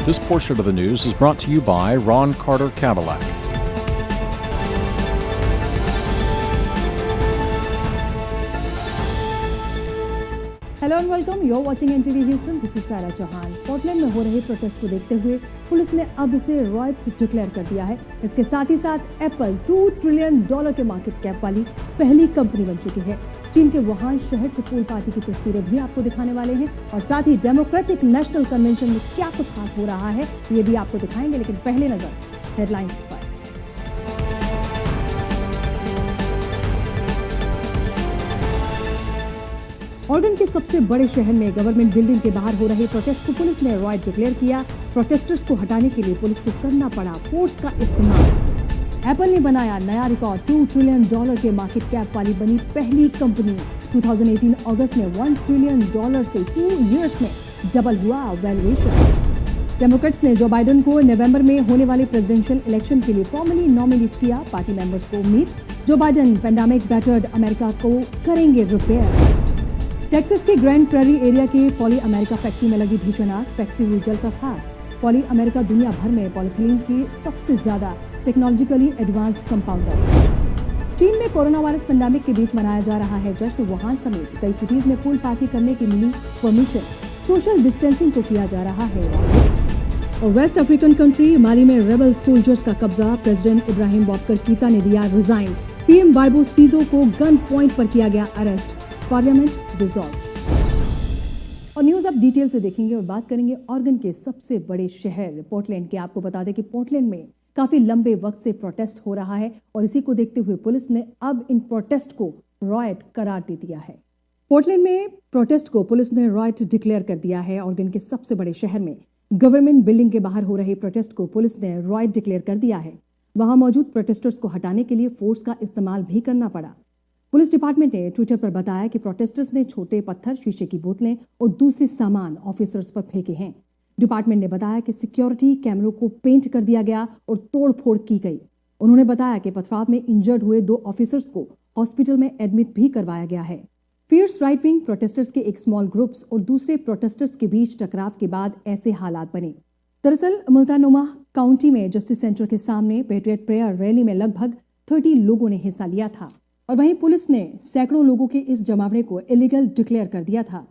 This portion of the news is brought to you by Ron Carter Cadillac. Hello and welcome, you are watching NTV Houston. This is Sara Chauhan. Portland में हो रहे protest को देखते हुए police ने अब इसे रॉयट डिक्लेयर कर दिया है। इसके साथ ही साथ एप्पल $2 ट्रिलियन के मार्केट कैप वाली पहली कंपनी बन चुकी है। चीन के वुहान शहर से पूल पार्टी की तस्वीरें भी आपको दिखाने वाले हैं और साथ ही डेमोक्रेटिक नेशनल कन्वेंशन में क्या कुछ खास हो रहा है ये भी आपको दिखाएंगे। लेकिन पहले नजर हेडलाइंस पर। ऑर्गन के सबसे बड़े शहर में गवर्नमेंट बिल्डिंग के बाहर हो रहे प्रोटेस्ट को पुलिस ने रॉयट डिक्लेयर किया। प्रोटेस्टर्स को हटाने के लिए पुलिस को करना पड़ा फोर्स का इस्तेमाल। एप्पल ने बनाया नया रिकॉर्ड, $2 ट्रिलियन के मार्केट कैप वाली बनी पहली कंपनी। 2018 अगस्त में $1 ट्रिलियन से 2 इयर्स में डबल हुआ वैल्यूएशन। डेमोक्रेट्स ने जो बाइडेन को नवंबर में होने वाले प्रेसिडेंशियल इलेक्शन के लिए फॉर्मली नॉमिनेट किया। पार्टी मेंबर्स को उम्मीद Joe Biden pandemic battered America को करेंगे रिपेयर। टेक्सास के ग्रैंड प्रेरी एरिया के पॉली अमेरिका फैक्ट्री में लगी भीषण आग, फैक्ट्री हुई जलकर खाक। पॉली अमेरिका दुनिया भर में पॉलीथिलीन की सबसे ज्यादा टेक्नोलॉजिकली एडवांस्ड कंपाउंडर। चीन में कोरोना वायरस पेंडेमिक के बीच मनाया जा रहा है जश्न। वुहान समेत कई सिटीज में पूल पार्टी करने की मिली परमिशन। सोशल डिस्टेंसिंग को किया जा रहा है और वेस्ट अफ्रीकन कंट्री माली में रेबल सोल्जर्स का कब्जा। प्रेसिडेंट इब्राहिम बौबकर कीता ने दिया रिजाइन। पीएम बाइबो सीजो को गन पॉइंट पर किया गया अरेस्ट। Parliament dissolve. और न्यूज अब डिटेल से देखेंगे और बात करेंगे ऑर्गन के सबसे बड़े शहर पोर्टलैंड के। आपको बता दें कि पोर्टलैंड में काफी लंबे वक्त से प्रोटेस्ट हो रहा है और इसी को देखते हुए पुलिस ने अब इन प्रोटेस्ट को रॉयट करार दे दिया है। पोर्टलैंड में प्रोटेस्ट को पुलिस ने रॉयट डिक्लेयर कर दिया है। ऑर्गन के सबसे बड़े शहर में गवर्नमेंट बिल्डिंग के बाहर हो रहे प्रोटेस्ट को पुलिस ने रॉयट डिक्लेयर कर दिया है। वहां मौजूद प्रोटेस्टर्स को हटाने के लिए फोर्स का इस्तेमाल भी करना पड़ा। पुलिस डिपार्टमेंट ने ट्विटर पर बताया कि प्रोटेस्टर्स ने छोटे पत्थर, शीशे की बोतलें और दूसरे सामान ऑफिसर्स पर फेंके हैं। डिपार्टमेंट ने बताया कि सिक्योरिटी कैमरों को पेंट कर दिया गया और तोड़फोड़ की गई। उन्होंने बताया कि पथराव में इंजर्ड हुए 2 ऑफिसर्स को हॉस्पिटल में एडमिट भी करवाया गया है। फियर्स राइट विंग प्रोटेस्टर्स के एक स्मॉल ग्रुप्स और दूसरे प्रोटेस्टर्स के बीच टकराव के बाद ऐसे हालात बने। दरअसल मुल्तानुमा काउंटी में जस्टिस सेंटर के सामने पेट्रियट प्रेयर रैली में लगभग 30 लोगों ने हिस्सा लिया था और वहीं पुलिस ने सैकड़ों लोगों के इस जमावड़े को इलीगल डिक्लेयर कर दिया था।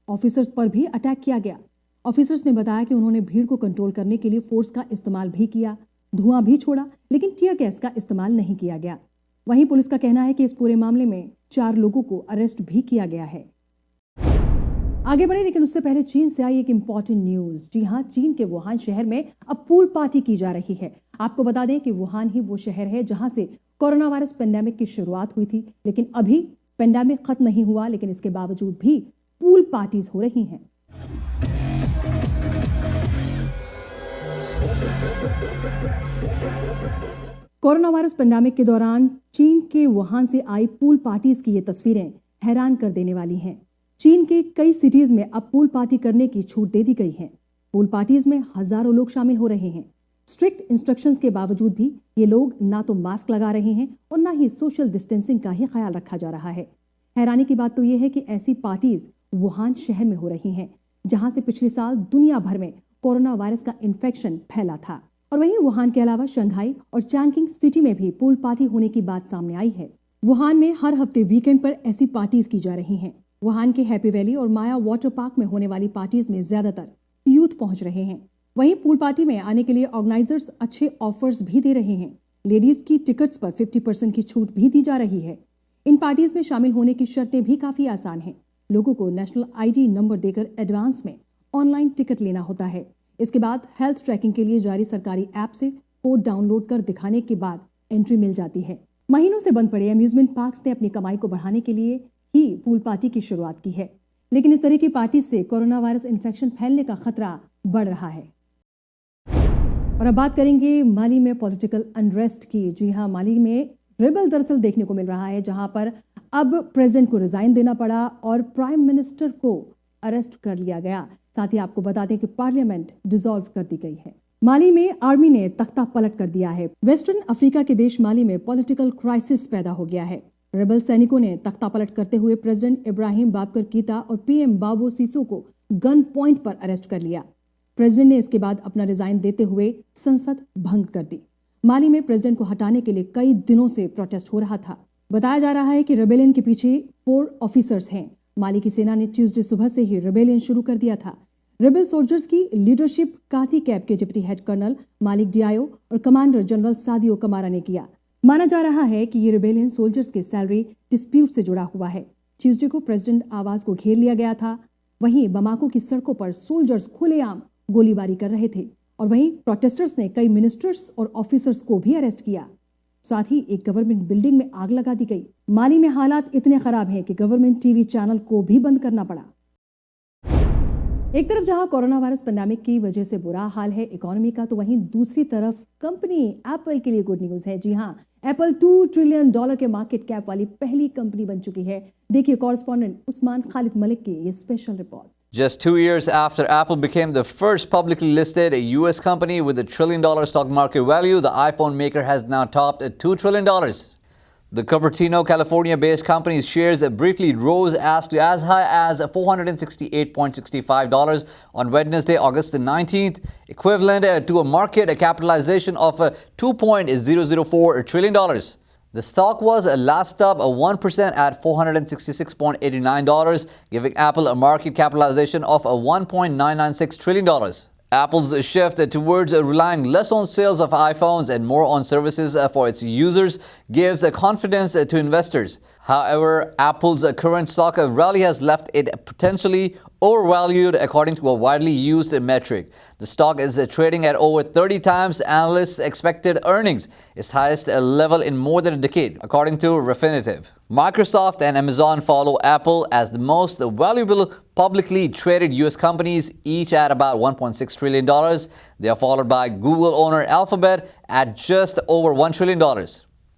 ऑफिसर्स पर भी अटैक किया गया। ऑफिसर्स ने बताया कि उन्होंने भीड़ को कंट्रोल करने के लिए फोर्स का इस्तेमाल भी किया, धुआं भी छोड़ा, लेकिन टीयर गैस का इस्तेमाल नहीं किया गया। वहीं पुलिस का कहना है कि इस पूरे मामले में 4 लोगों को अरेस्ट भी किया गया है। आगे बढ़े लेकिन उससे पहले चीन से आई एक इंपॉर्टेंट न्यूज। जी हां, चीन के वुहान शहर में अब पूल पार्टी की जा रही है। आपको बता दें कि वुहान ही वो शहर है जहां से कोरोना वायरस पेंडेमिक की शुरुआत हुई थी। लेकिन अभी पेंडेमिक खत्म नहीं हुआ, लेकिन इसके बावजूद भी पूल पार्टीज हो रही हैं। कोरोना वायरस पेंडेमिक के दौरान चीन के वुहान से आई पूल पार्टीज की ये तस्वीरें हैरान कर देने वाली हैं। चीन के कई सिटीज में अब पूल पार्टी करने की छूट दे दी गई है। पूल पार्टीज में हजारों लोग शामिल हो रहे हैं। स्ट्रिक्ट इंस्ट्रक्शंस के बावजूद भी ये लोग ना तो मास्क लगा रहे हैं और ना ही सोशल डिस्टेंसिंग का ही ख्याल रखा जा रहा है। हैरानी की बात तो यह है कि ऐसी पार्टीज वुहान शहर में हो रही हैं, जहां से पिछले साल दुनिया भर में कोरोना वायरस का इन्फेक्शन फैला था। और वहीं वुहान के अलावा शंघाई और चैंकिंग सिटी में भी पूल पार्टी होने की बात सामने आई है। वुहान में हर हफ्ते वीकेंड पर ऐसी पार्टीज की जा रही हैं। वुहान के हैप्पी वैली और माया वाटर पार्क में होने वाली पार्टीज में ज्यादातर यूथ पहुंच रहे हैं। वहीं पूल पार्टी में आने के लिए ऑर्गेनाइजर्स अच्छे ऑफर्स भी दे रहे हैं। लेडीज की टिकट्स पर 50% की छूट भी दी जा रही है। इन पार्टीज में शामिल होने की शर्तें भी काफी आसान हैं। लोगों को नेशनल आईडी नंबर देकर एडवांस में ऑनलाइन टिकट लेना होता है। इसके बाद हेल्थ ट्रैकिंग के लिए जारी सरकारी ऐप से कोड डाउनलोड कर दिखाने के बाद एंट्री मिल जाती है। महीनों से बंद पड़े अम्यूजमेंट पार्क्स ने अपनी कमाई को बढ़ाने के लिए ही पूल पार्टी की शुरुआत की है। लेकिन इस तरह की पार्टी से कोरोना वायरस इन्फेक्शन फैलने का खतरा बढ़ रहा है। और अब बात करेंगे माली में पॉलिटिकल अनरेस्ट की। जी हां, माली में रिबल दरअसल देखने को मिल रहा है, जहां पर अब प्रेसिडेंट को रिजाइन देना पड़ा और प्राइम मिनिस्टर को अरेस्ट कर लिया गया। साथ ही आपको बता दें कि पार्लियामेंट डिसॉल्व कर दी गई है। माली में आर्मी ने तख्ता पलट कर दिया है। वेस्टर्न अफ्रीका के देश माली में पॉलिटिकल क्राइसिस पैदा हो गया है। रेबल सैनिकों ने तख्ता पलट करते हुए प्रेसिडेंट इब्राहिम बाबकर कीता और पीएम बाबो सीसो को गन पॉइंट पर अरेस्ट कर लिया। प्रेसिडेंट ने इसके बाद अपना रिजाइन देते हुए संसद भंग कर दी। माली में प्रेसिडेंट को हटाने के लिए कई दिनों से प्रोटेस्ट हो रहा था। बताया जा रहा है कि रेबेलियन के पीछे 4 ऑफिसर्स हैं। माली की सेना ने ट्यूसडे सुबह से ही रेबेलियन शुरू कर दिया था। रेबेल सोल्जर्स की लीडरशिप काती कैब के डिप्टी हेड कर्नल मालिक डियायो और कमांडर जनरल सादियो कमारा ने किया। माना जा रहा है कि ये रेबेलियन सोल्जर्स के सैलरी डिस्प्यूट से जुड़ा हुआ है। ट्यूसडे को प्रेसिडेंट आवास को घेर लिया गया था। वहीं बमाको की सड़कों पर सोल्जर्स खुलेआम गोलीबारी कर रहे थे और वहीं प्रोटेस्टर्स ने कई मिनिस्टर्स और ऑफिसर्स को भी अरेस्ट किया। साथ ही एक गवर्नमेंट बिल्डिंग में आग लगा दी गई। माली में हालात इतने खराब हैं कि गवर्नमेंट टीवी चैनल को भी बंद करना पड़ा। एक तरफ जहां कोरोना वायरस पैंडेमिक की वजह से बुरा हाल है इकोनॉमी का, तो वहीं दूसरी तरफ कंपनी एप्पल के लिए गुड न्यूज है। जी हां, एप्पल $2 ट्रिलियन के मार्केट कैप वाली पहली कंपनी बन चुकी है। देखिए कॉरेस्पॉन्डेंट उस्मान खालिद मलिक की ये special report. Just 2 years after Apple became the first publicly listed U.S. company with a $1 trillion stock market value, the iPhone maker has now topped $2 trillion. The Cupertino, California-based company's shares briefly rose as high as $468.65 on Wednesday, August 19th, equivalent to a market capitalization of $2.004 trillion. The stock was last up 1% at $466.89, giving Apple a market capitalization of $1.996 trillion. Apple's shift towards relying less on sales of iPhones and more on services for its users gives confidence to investors. However, Apple's current stock rally has left it potentially overvalued according to a widely used metric. The stock is trading at over 30 times analysts' expected earnings, its highest level in more than a decade, according to Refinitiv. Microsoft and Amazon follow Apple as the most valuable publicly traded U.S. companies, each at about $1.6 trillion. They are followed by Google owner Alphabet at just over $1 trillion.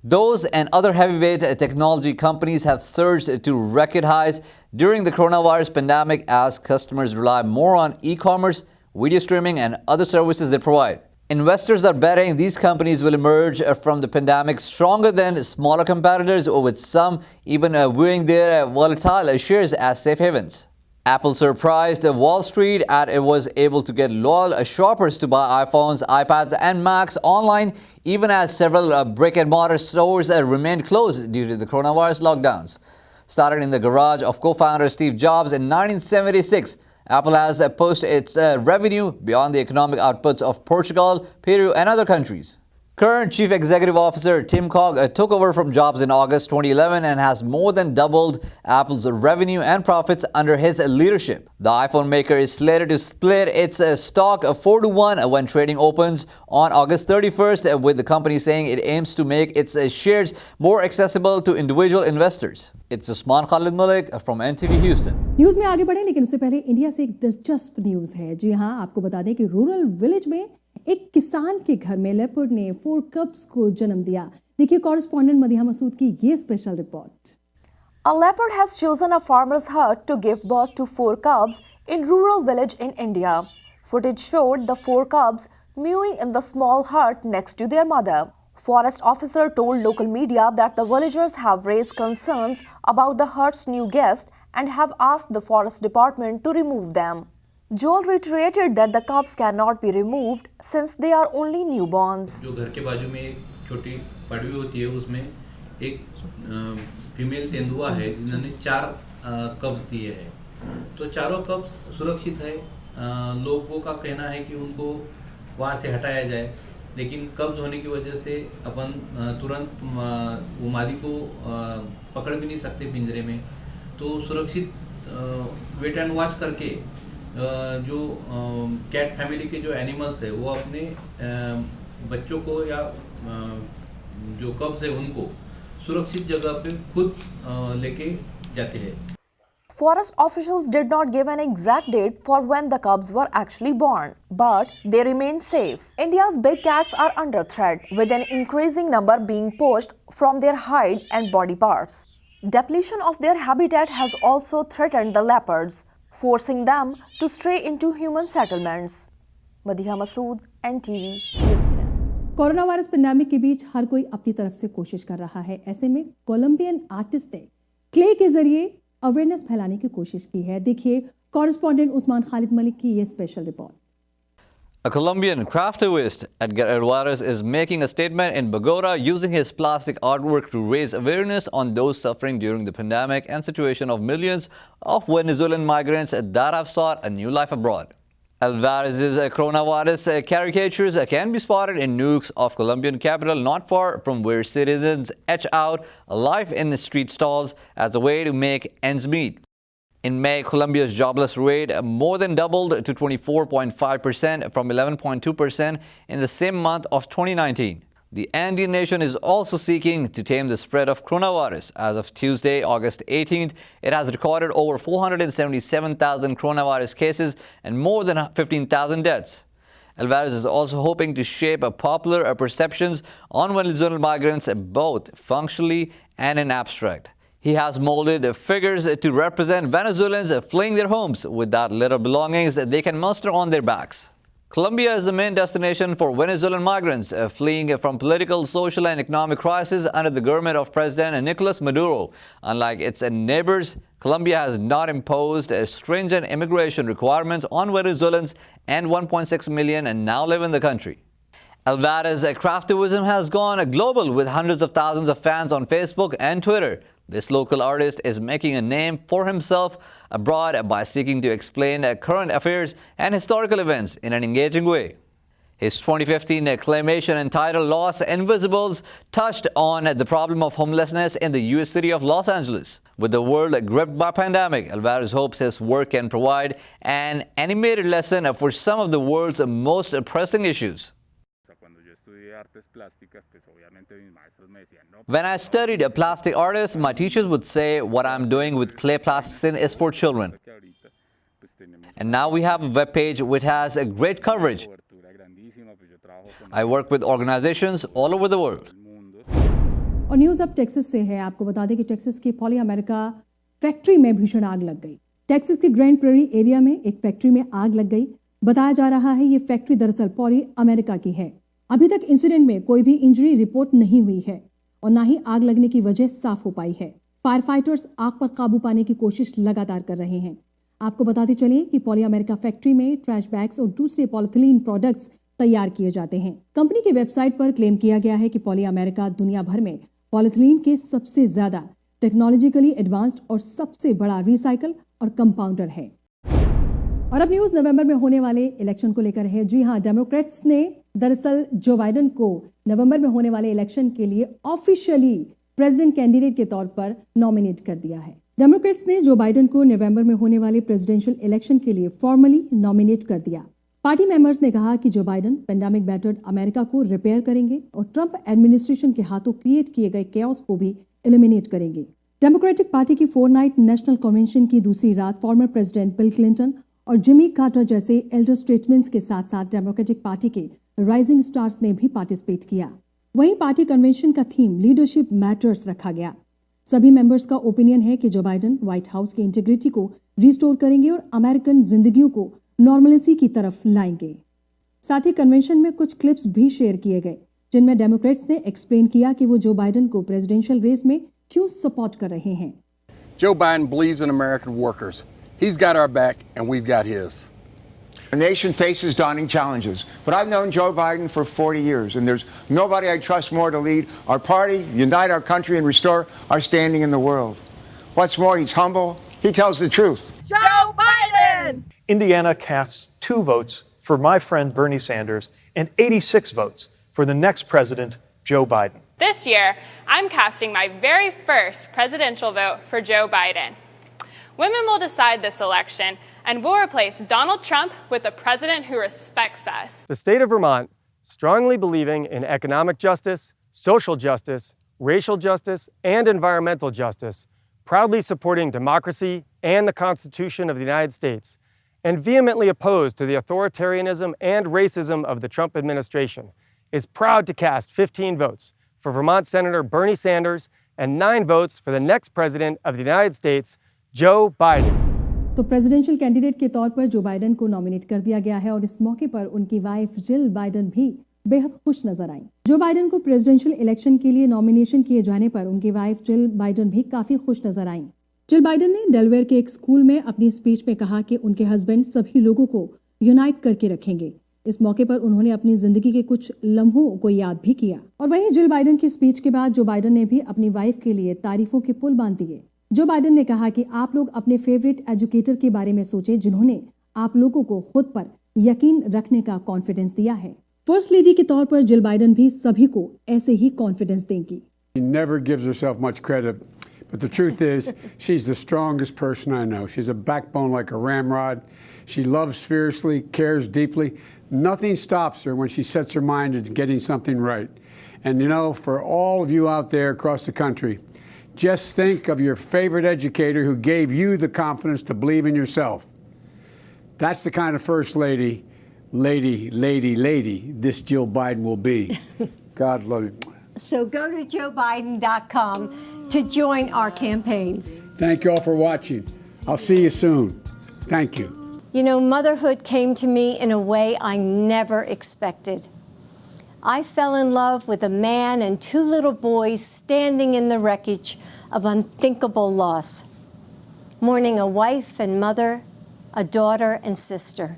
Those and other heavyweight technology companies have surged to record highs during the coronavirus pandemic as customers rely more on e-commerce, video streaming, and other services they provide. Investors are betting these companies will emerge from the pandemic stronger than smaller competitors, with some even viewing their volatile shares as safe havens. Apple surprised Wall Street as it was able to get loyal shoppers to buy iPhones, iPads, and Macs online, even as several brick-and-mortar stores remained closed due to the coronavirus lockdowns. Started in the garage of co-founder Steve Jobs in 1976, Apple has pushed its revenue beyond the economic outputs of Portugal, Peru, and other countries. Current Chief Executive Officer Tim Cook took over from Jobs in August 2011 and has more than doubled Apple's revenue and profits under his leadership. The iPhone maker is slated to split its stock 4-1 when trading opens on August 31st, with the company saying it aims to make its shares more accessible to individual investors. It's Usman Khalid Malik from NTV Houston. News में आगे बढ़े लेकिन उससे पहले India से एक दिलचस्प news है। जी हाँ, आपको बता दें कि रूरल विलेज में एक किसान के घर में लेपर्ड ने 4 कब्स को जन्म दिया। देखिए कॉरेस्पॉन्डेंट मदिहा मसूद की ये special report. A leopard has chosen a farmer's hut to give birth to 4 cubs in rural village in India. Footage showed the 4 cubs mewing in the small hut next to their mother. Forest officer told local media that the villagers have raised concerns about the hut's new guest and have asked the forest department to remove them. Joel reiterated that the cubs cannot be removed since they are only newborns. जो घर के बाजू में एक छोटी पड़वी होती है, उसमें एक फीमेल तेंदुआ है जिन्होंने 4 कब्स दिए हैं। तो चारों कब्स सुरक्षित है। लोगों का कहना है कि उनको वहाँ से हटाया जाए, लेकिन कब्ज होने की वजह से अपन तुरंत वो मादी को पकड़ भी नहीं सकते पिंजरे में। तो सुरक्षित वेट एंड वॉच करके जो कैट फैमिली के जो एनिमल्स है वो अपने बच्चों को या जो कब्स है उनको सुरक्षित जगह पे खुद लेके जाते हैं। Forest officials did not give an exact date for when the cubs were actually born, but they remain safe. India's big cats are under threat, with an increasing number being poached from their hide and body parts. Depletion of their habitat has also threatened the leopards, forcing them to stray into human settlements. Madiha Masood, NTV, Houston. Corona virus pandemic के बीच हर कोई अपनी तरफ से कोशिश कर रहा है। ऐसे में कोलंबियन आर्टिस्ट ने क्ले के जरिए अवेयरनेस फैलाने की कोशिश की है। देखिए कॉरेस्पॉन्डेंट उस्मान खालिद मलिक की ये special report. A Colombian craftivist, Edgar Alvarez, is making a statement in Bogota using his plastic artwork to raise awareness on those suffering during the pandemic and situation of millions of Venezuelan migrants that have sought a new life abroad. Alvarez's coronavirus caricatures can be spotted in nooks of Colombian capital not far from where citizens etch out a life in street stalls as a way to make ends meet. In May, Colombia's jobless rate more than doubled to 24.5% from 11.2% in the same month of 2019. The Andean nation is also seeking to tame the spread of coronavirus. As of Tuesday, August 18th, it has recorded over 477,000 coronavirus cases and more than 15,000 deaths. Alvarez is also hoping to shape popular perceptions on Venezuelan migrants both functionally and in abstract. He has molded figures to represent Venezuelans fleeing their homes without little belongings they can muster on their backs. Colombia is the main destination for Venezuelan migrants fleeing from political, social, and economic crisis under the government of President Nicolas Maduro. Unlike its neighbors, Colombia has not imposed stringent immigration requirements on Venezuelans, and 1.6 million now live in the country. Alvarez's craftivism has gone global with hundreds of thousands of fans on Facebook and Twitter. This local artist is making a name for himself abroad by seeking to explain current affairs and historical events in an engaging way. His 2015 claymation entitled Los Invisibles touched on the problem of homelessness in the U.S. city of Los Angeles. With the world gripped by pandemic, Alvarez hopes his work can provide an animated lesson for some of the world's most pressing issues. When I studied plastic artists, my teachers would say what I'm doing with clay plasticine is for children. And now we have a web page which has a great coverage. I work with organizations all over the world. और news अब Texas से है। आपको बता दें कि Texas की poly America factory में भीषण आग लग गई। टेक्सास के ग्रैंड प्रेरी एरिया में एक फैक्ट्री में आग लग गई। बताया जा रहा है ये फैक्ट्री दरअसल पॉली अमेरिका की है। अभी तक इंसिडेंट में कोई भी इंजरी रिपोर्ट नहीं हुई है और ना ही आग लगने की वजह साफ हो पाई है। फायर फाइटर्स आग पर काबू पाने की कोशिश लगातार कर रहे हैं। आपको बताते चलें कि पॉली अमेरिका फैक्ट्री में ट्रैश बैग्स और दूसरे पॉलीथिलीन प्रोडक्ट्स तैयार किए जाते हैं। कंपनी की वेबसाइट पर क्लेम किया गया है कि पॉली अमेरिका दुनिया भर में पॉलीथिलीन के सबसे ज्यादा टेक्नोलॉजिकली एडवांस्ड और सबसे बड़ा रिसाइकल और कंपाउंडर है। और अब न्यूज नवंबर में होने वाले इलेक्शन को लेकर है। जी हां, डेमोक्रेट्स ने दरअसल जो बाइडेन को नवंबर में होने वाले इलेक्शन के लिए ऑफिशियली प्रेसिडेंट कैंडिडेट के तौर पर नॉमिनेट कर दिया है। डेमोक्रेट्स ने जो बाइडेन को नवंबर में होने वाले प्रेसिडेंशियल इलेक्शन के लिए फॉर्मली नॉमिनेट कर दिया। पार्टी मेंबर्स ने कहा कि Joe Biden pandemic battered America को रिपेयर करेंगे और ट्रंप एडमिनिस्ट्रेशन के हाथों क्रिएट किए गए कैओस को भी एलिमिनेट करेंगे। डेमोक्रेटिक पार्टी की 4 नाइट नेशनल कन्वेंशन की दूसरी रात फॉर्मर प्रेसिडेंट बिल क्लिंटन और जिमी कार्टर जैसे एल्डर स्टेटमेंट्स के साथ साथ डेमोक्रेटिक पार्टी के राइजिंग स्टार्स ने भी पार्टिसिपेट किया। वहीं पार्टी कन्वेंशन का थीम लीडरशिप मैटर्स रखा गया। सभी मेंबर्स का ओपिनियन है कि जो बाइडेन व्हाइट हाउस की इंटीग्रिटी को रिस्टोर करेंगे और अमेरिकन जिंदगियों को नॉर्मलिसी की तरफ लाएंगे। साथ ही कन्वेंशन में कुछ क्लिप्स भी शेयर किए गए जिनमें डेमोक्रेट्स ने एक्सप्लेन किया कि वो जो बाइडेन को प्रेसिडेंशियल रेस में क्यों सपोर्ट कर रहे हैं। Joe Biden believes in American workers. He's got our back and we've got his. The nation faces daunting challenges, but I've known Joe Biden for 40 years, and there's nobody I trust more to lead our party, unite our country, and restore our standing in the world. What's more, he's humble. He tells the truth. Joe Biden! Indiana casts 2 votes for my friend Bernie Sanders and 86 votes for the next president, Joe Biden. This year, I'm casting my very first presidential vote for Joe Biden. Women will decide this election, and we'll replace Donald Trump with a president who respects us. The state of Vermont, strongly believing in economic justice, social justice, racial justice, and environmental justice, proudly supporting democracy and the Constitution of the United States, and vehemently opposed to the authoritarianism and racism of the Trump administration, is proud to cast 15 votes for Vermont Senator Bernie Sanders and 9 votes for the next president of the United States, Joe Biden. तो presidential candidate के तौर पर Joe Biden को nominate कर दिया गया है और इस मौके पर उनकी वाइफ जिल बाइडेन भी बेहद खुश नजर आई। जो बाइडेन को प्रेसिडेंशियल इलेक्शन के लिए नॉमिनेशन किए जाने पर उनकी वाइफ जिल बाइडेन भी काफी खुश नजर आई। जिल बाइडेन ने डेलवेयर के एक स्कूल में अपनी स्पीच में कहा कि उनके हस्बैंड सभी लोगों को यूनाइट करके रखेंगे। इस मौके पर उन्होंने अपनी जिंदगी के कुछ लम्हों को याद भी किया। और वहीं जिल बाइडन की स्पीच के बाद जो बाइडन ने भी अपनी वाइफ के लिए तारीफों के पुल बांध दिए। जो बाइडन ने कहा कि आप लोग अपने फेवरेट एजुकेटर के बारे में सोचें जिन्होंने आप लोगों को खुद पर यकीन रखने का कॉन्फिडेंस दिया है। फर्स्ट लेडी के तौर पर जिल बाइडन भी सभी को ऐसे ही कॉन्फिडेंस देंगी। She never gives herself much credit, but the truth is she's the strongest person I know. She's a backbone like a ramrod. She loves fiercely, cares deeply. Nothing stops her when she sets her mind to getting something right. And you know, for all of you out there across the country, just think of your favorite educator who gave you the confidence to believe in yourself. That's the kind of first lady this Jill Biden will be. God love you. So go to joebiden.com to join our campaign. Thank you all for watching. I'll see you soon. Thank you. You know, motherhood came to me in a way I never expected. I fell in love with a man and two little boys standing in the wreckage of unthinkable loss, mourning a wife and mother, a daughter and sister.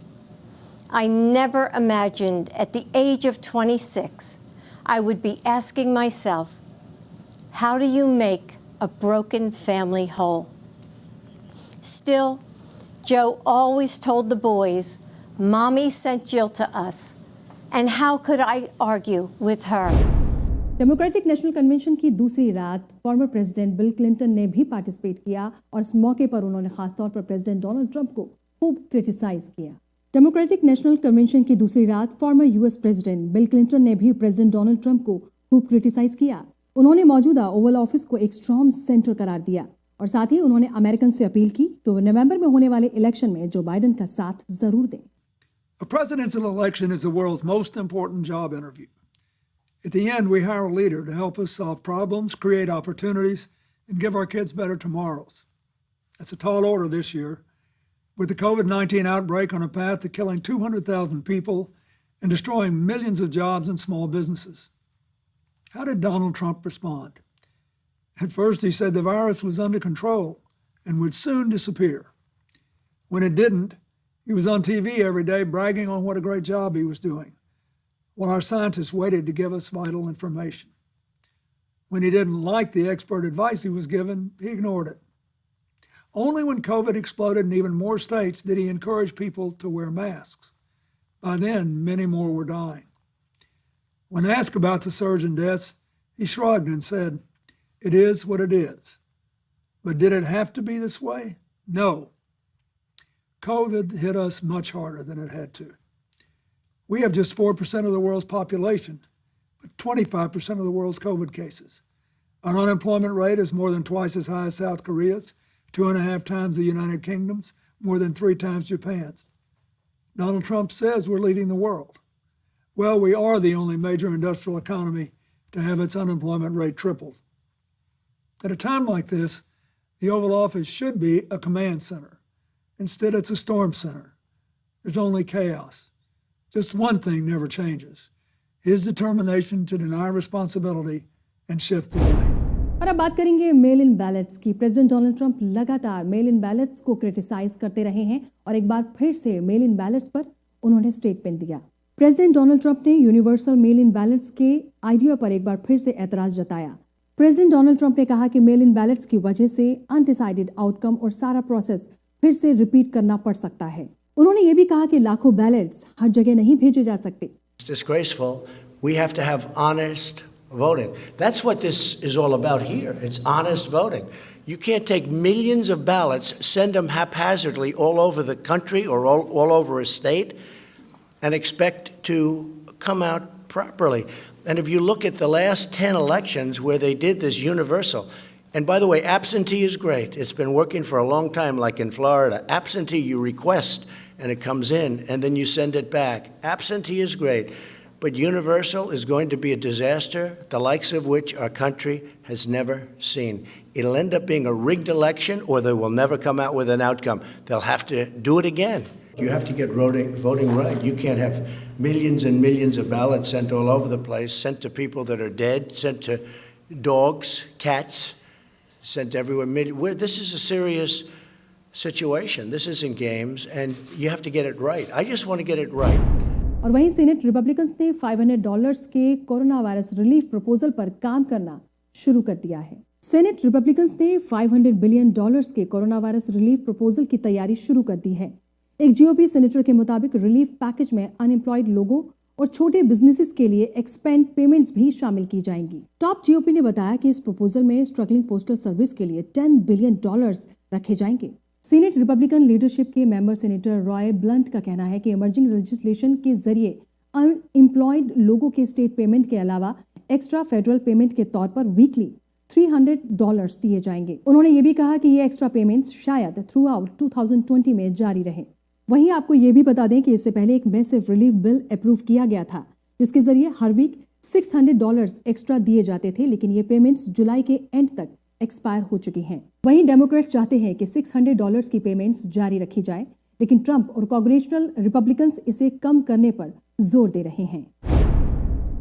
I never imagined at the age of 26 I would be asking myself, how do you make a broken family whole? Still, Joe always told the boys, Mommy sent Jill to us, and how could I argue with her? Democratic national convention की दूसरी रात former president bill Clinton ने भी participate किया और इस मौके पर उन्होंने खासतौर पर प्रेसिडेंट डोनाल्ड ट्रंप को खूब क्रिटिसाइज किया। डेमोक्रेटिक नेशनल कन्वेंशन की दूसरी रात former US president bill Clinton ने भी प्रेसिडेंट डोनाल्ड ट्रंप को खूब क्रिटिसाइज किया। उन्होंने मौजूदा ओवल ऑफिस को एक स्ट्रॉन्ग सेंटर करार दिया और साथ ही उन्होंने अमेरिकन से अपील की कि वो नवंबर में होने वाले इलेक्शन में जो बाइडन का साथ जरूर दें। A presidential election is the world's most important job interview. At the end, we hire a leader to help us solve problems, create opportunities, and give our kids better tomorrows. That's a tall order this year, with the COVID-19 outbreak on a path to killing 200,000 people and destroying millions of jobs and small businesses. How did Donald Trump respond? At first, he said the virus was under control and would soon disappear. When it didn't, he was on TV every day bragging on what a great job he was doing, while our scientists waited to give us vital information. When he didn't like the expert advice he was given, he ignored it. Only when COVID exploded in even more states did he encourage people to wear masks. By then, many more were dying. When asked about the surge in deaths, he shrugged and said, "It is what it is." But did it have to be this way? No. COVID hit us much harder than it had to. We have just 4% of the world's population, but 25% of the world's COVID cases. Our unemployment rate is more than twice as high as South Korea's, 2.5 times the United Kingdom's, more than 3 times Japan's. Donald Trump says we're leading the world. Well, we are the only major industrial economy to have its unemployment rate tripled. At a time like this, the Oval Office should be a command center. Instead, it's a storm center. There's only chaos. Just one thing never changes: his determination to deny responsibility and shift the blame. और अब बात करेंगे mail इन ballets की। President Donald Trump लगातार mail इन ballets को criticise करते रहे हैं और एक बार फिर से मेल इन बैलेट्स पर उन्होंने स्टेटमेंट दिया। प्रेसिडेंट डोनाल्ड ट्रंप ने यूनिवर्सल मेल इन बैलेट्स के आइडिया पर एक बार फिर से एतराज जताया। प्रेसिडेंट डोनाल्ड ट्रंप ने कहा कि मेल इन बैलेट्स की वजह से अनडिसाइडेड आउटकम और सारा प्रोसेस फिर से रिपीट करना पड़ सकता है। उन्होंने ये भी कहा कि लाखों बैलेट्स हर जगह नहीं भेजे जा सकते। It's disgraceful. We have to have honest voting. That's what this is all about here. It's honest voting. You can't take millions of ballots, send them haphazardly all over the country or all over a state, and expect to come out properly. And if you look at the last 10 elections where they did this universal, and by the way, absentee is great. It's been working for a long time, like in Florida. Absentee, you request, and it comes in, and then you send it back. Absentee is great. But universal is going to be a disaster, the likes of which our country has never seen. It'll end up being a rigged election, or they will never come out with an outcome. They'll have to do it again. You have to get voting right. You can't have millions and millions of ballots sent all over the place, sent to people that are dead, sent to dogs, cats, sent everywhere. This is a serious situation. This isn't games, and you have to get it right. I just want to get it right. और वहीं senate Republicans ने $500 के corona virus relief proposal पर काम करना शुरू कर दिया है। सीनेट रिपब्लिकन्स ने $500 बिलियन के कोरोना वायरस रिलीफ प्रपोजल की तैयारी शुरू कर दी है। एक जीओपी सेनेटर के मुताबिक रिलीफ पैकेज में अनएम्प्लॉयड लोगों और छोटे बिजनेसेस के लिए एक्सपेंड पेमेंट्स भी शामिल की जाएंगी। टॉप जीओपी ने बताया कि इस प्रपोजल में स्ट्रगलिंग पोस्टल सर्विस के लिए $10 बिलियन रखे जाएंगे। सीनेट रिपब्लिकन लीडरशिप के मेंबर सेनेटर रॉय ब्लंट का कहना है कि इमर्जिंग लेजिस्लेशन के जरिए अनएम्प्लॉयड लोगों के स्टेट पेमेंट के अलावा एक्स्ट्रा फेडरल पेमेंट के तौर पर वीकली $300 दिए जाएंगे। उन्होंने ये भी कहा कि ये एक्स्ट्रा पेमेंट्स शायद थ्रू आउट 2020 में जारी रहें। वहीं आपको ये भी बता दें कि इससे पहले एक मैसिव रिलीफ बिल अप्रूव किया गया था, जिसके जरिए हर वीक $600 एक्स्ट्रा दिए जाते थे, लेकिन ये पेमेंट्स जुलाई के एंड तक एक्सपायर हो चुकी हैं। वहीं डेमोक्रेट चाहते हैं कि $600 की पेमेंट्स जारी रखी जाए, लेकिन ट्रंप और कांग्रेचुनल रिपब्लिकन्स इसे कम करने पर जोर दे रहे हैं।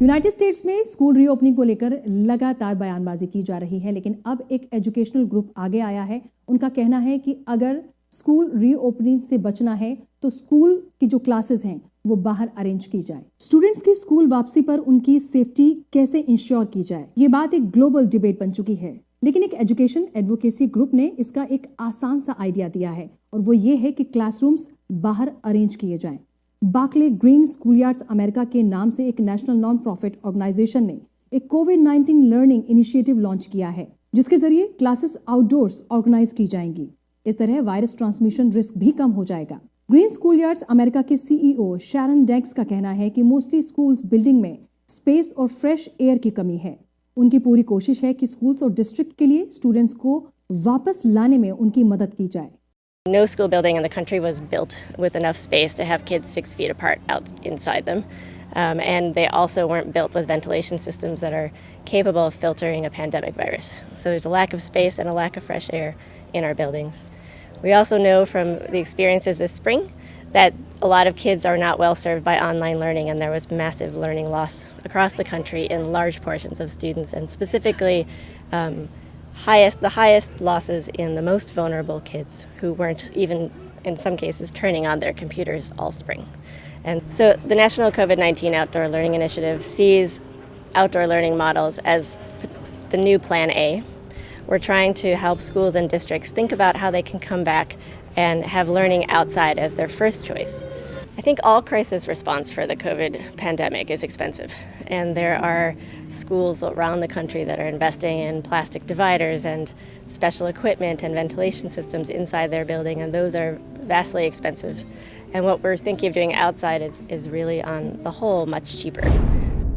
यूनाइटेड स्टेट्स में स्कूल रीओपनिंग को लेकर लगातार बयानबाजी की जा रही है, लेकिन अब एक एजुकेशनल ग्रुप आगे आया है। उनका कहना है कि अगर स्कूल रीओपनिंग से बचना है तो स्कूल की जो क्लासेस हैं वो बाहर अरेंज की जाए। स्टूडेंट्स की स्कूल वापसी पर उनकी सेफ्टी कैसे इंश्योर की जाए, ये बात एक ग्लोबल डिबेट बन चुकी है, लेकिन एक एजुकेशन एडवोकेसी ग्रुप ने इसका एक आसान सा आइडिया दिया है, और वो ये है कि क्लासरूम्स बाहर अरेंज किए जाएं। बार्कले ग्रीन स्कूलयार्ड्स अमेरिका के नाम से एक नेशनल नॉन प्रॉफिट ऑर्गेनाइजेशन ने एक कोविड-19 लर्निंग इनिशिएटिव लॉन्च किया है, जिसके जरिए क्लासेस आउटडोर्स ऑर्गेनाइज की जाएंगी। इस तरह वायरस ट्रांसमिशन रिस्क भी कम हो जाएगा। ग्रीन स्कूलयार्ड्स अमेरिका के सीईओ शैरन डेक्स का कहना है कि मोस्टली स्कूल्स बिल्डिंग में स्पेस और फ्रेश एयर की कमी है। उनकी पूरी कोशिश है कि स्कूल्स और डिस्ट्रिक्ट के लिए स्टूडेंट्स को वापस लाने में उनकी मदद की जाए। No school building in the country was built with enough space to have kids 6 feet apart out inside them. And they also weren't built with ventilation systems that are capable of filtering a pandemic virus. So there's a lack of space and a lack of fresh air in our buildings. We also know from the experiences this spring that a lot of kids are not well served by online learning, and there was massive learning loss across the country in large portions of students, and specifically the highest losses in the most vulnerable kids who weren't even, in some cases, turning on their computers all spring. And so the National COVID-19 Outdoor Learning Initiative sees outdoor learning models as the new Plan A. We're trying to help schools and districts think about how they can come back and have learning outside as their first choice. I think all crisis response for the COVID pandemic is expensive, and there are schools around the country that are investing in plastic dividers and special equipment and ventilation systems inside their building, and those are vastly expensive. And what we're thinking of doing outside is really, on the whole, much cheaper.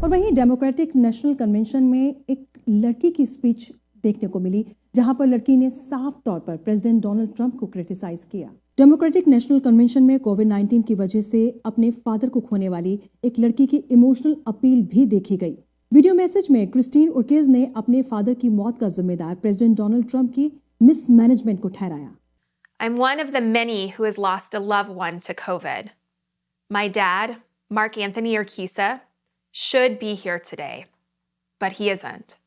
और वहीं democratic national convention में एक लड़की की speech देखने को मिली, जहां पर लड़की ने साफ तौर पर प्रेसिडेंट डोनाल्ड ट्रंप को क्रिटिसाइज किया। डेमोक्रेटिक नेशनल कन्वेंशन में कोविड-19 की वजह से अपने फादर को खोने वाली एक लड़की की इमोशनल अपील भी देखी गई। वीडियो मैसेज में क्रिस्टीन ओर्केज ने अपने फादर की मौत का जिम्मेदार प्रेसिडेंट डोनाल्ड ट्रंप की मिसमैनेजमेंट को ठहराया। I'm one of the many who has lost a loved one to COVID. My dad, Mark Anthony Urquiza, should be here today, but he isn't.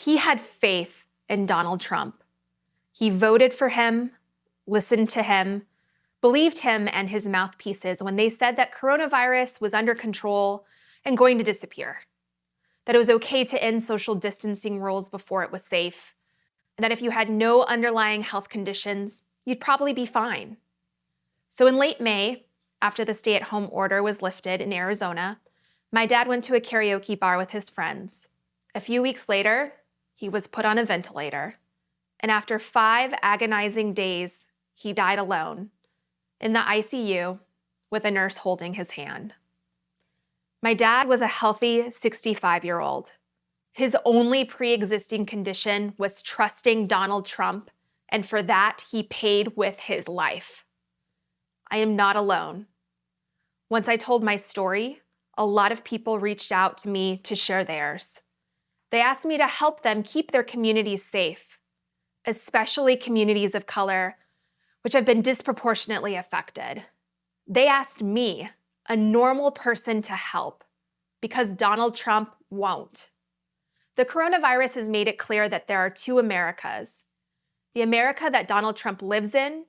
He had faith in Donald Trump. He voted for him, listened to him, believed him and his mouthpieces when they said that coronavirus was under control and going to disappear, that it was okay to end social distancing rules before it was safe, and that if you had no underlying health conditions, you'd probably be fine. So in late May, after the stay-at-home order was lifted in Arizona, my dad went to a karaoke bar with his friends. A few weeks later, he was put on a ventilator. And after 5 agonizing days, he died alone in the ICU with a nurse holding his hand. My dad was a healthy 65-year-old. His only pre-existing condition was trusting Donald Trump, and for that, he paid with his life. I am not alone. Once I told my story, a lot of people reached out to me to share theirs. They asked me to help them keep their communities safe, especially communities of color, which have been disproportionately affected. They asked me, a normal person, to help because Donald Trump won't. The coronavirus has made it clear that there are two Americas. The America that Donald Trump lives in,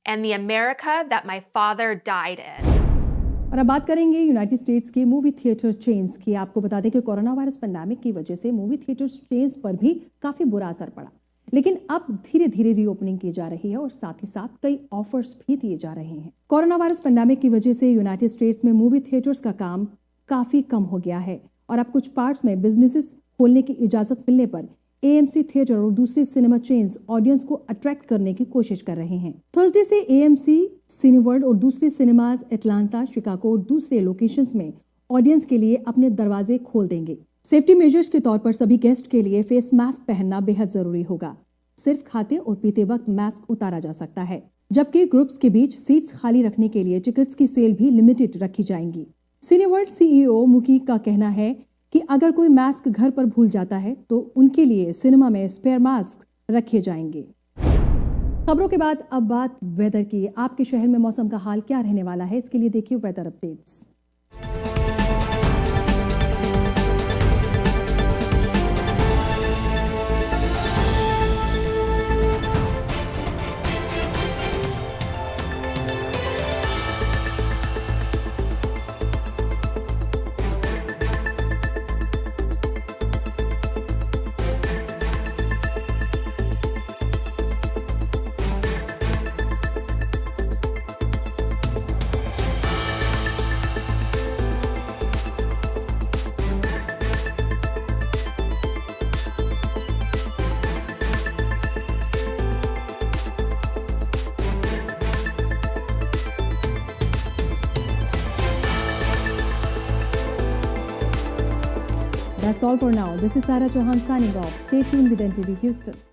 and the America that my father died in. और अब बात करेंगे United states के movie theatre chains की। आपको बता दें कि कोरोना वायरस पेंडेमिक की वजह से मूवी थिएटर चेन्स पर भी काफी बुरा असर पड़ा, लेकिन अब धीरे धीरे रीओपनिंग की जा रही है और साथ ही साथ कई ऑफर्स भी दिए जा रहे हैं। कोरोना वायरस पेंडेमिक की वजह से यूनाइटेड स्टेट्स में मूवी थिएटर्स का काम काफी कम हो गया है और अब कुछ पार्ट्स में बिजनेसेस खोलने की इजाजत मिलने पर AMC थिएटर और दूसरे सिनेमा चेन्स ऑडियंस को अट्रैक्ट करने की कोशिश कर रहे हैं। थर्सडे से AMC, सिनेवर्ल्ड और दूसरे सिनेमाज एटलांटा, शिकागो और दूसरे लोकेशंस में ऑडियंस के लिए अपने दरवाजे खोल देंगे। सेफ्टी मेजर्स के तौर पर सभी गेस्ट के लिए फेस मास्क पहनना बेहद जरूरी होगा। सिर्फ खाते और पीते वक्त मास्क उतारा जा सकता है, जबकि ग्रुप्स के बीच सीट्स खाली रखने के लिए टिकट्स की सेल भी लिमिटेड रखी जाएंगी। सिनेवर्ल्ड CEO मुकी का कहना है कि अगर कोई मास्क घर पर भूल जाता है तो उनके लिए सिनेमा में स्पेयर मास्क रखे जाएंगे। खबरों के बाद अब बात वेदर की। आपके शहर में मौसम का हाल क्या रहने वाला है, इसके लिए देखिए weather updates. That's all for now. This is Sarah Chauhan signing off. Stay tuned with NTV Houston.